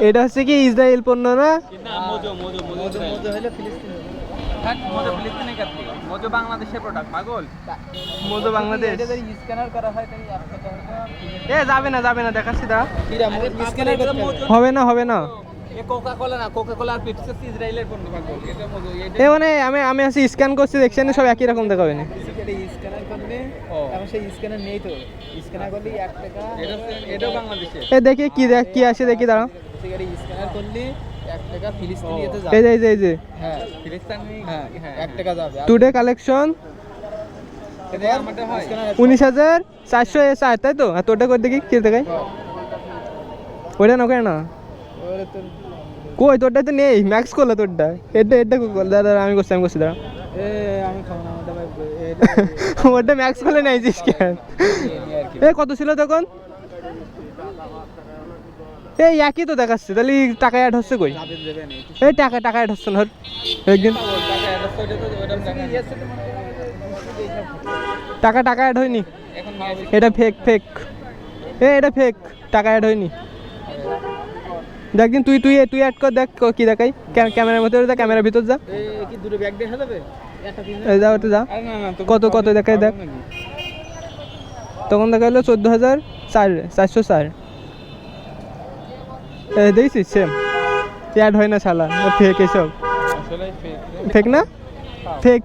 এটা হচ্ছে কি ইসরায়েল পণ্য না? মজো বাংলাদেশের প্রোডাক্ট পাগল। মজো বাংলাদেশ। এটা যদি স্ক্যানার করা হয় তাহলে এ যাবে না দেখাচ্ছি দাঁড়া। স্ক্যানার করতে হবে না এ কোকা কোলা না, কোকা কোলা আর পেপসি হচ্ছে ইসরায়েলের পণ্য পাগল। এটা মজো। এ মানে আমি আছি স্ক্যান করছি দেখছেন সব একই রকম দেখাবে না। এটা স্ক্যানার করলে এখন সেই স্ক্যানার নেই তো, স্ক্যানার করলে 1 টাকা। এটাও বাংলাদেশের। এ দেখি কি আসে দেখি দাঁড়া। সিগারেট স্ক্যানার করলে 1 টাকা ফিলিস্তিনিতে যাবে। এই যে হ্যাঁ ফিলিস্তিনি, হ্যাঁ 1 টাকা যাবে। টুডে কালেকশন এটা আমারটা হয় 19,404 তাই তো? আর তোরটা করে দেখি কি দেখায়। ওইটা না ওখানে না ওরে তো কই, তোরটা তো নেই, ম্যাক্স করলো তোরটা। এটা দাদা আমি করছি দাঁড়া। আমি খাবো না, আমারটা ভাই ওটা ম্যাক্স করলে নেইছিস কেন? এ কত ছিল তখন? এই একই তো দেখাচ্ছে, তাহলে টাকা অ্যাড হচ্ছে কই? দেবে না। এই টাকা অ্যাড হচ্ছে না একদিন। টাকা অ্যাড হয়নি, এটা ফেক। এটা ফেক, টাকা অ্যাড হয়নি। দেখ দিন তুই অ্যাড কর, দেখ কি দেখাই। ক্যামেরার মধ্যে যা, ক্যামেরার ভিতর যা। কি দুটো ব্যাগ দেখা যাবে? যা ওটা যা। কত দেখাই দেখ। তখন দেখা হলো 14,404। দেখছিস সেম অ্যাড হয় না শালা, ফেক এসব। ফেক না, ফেক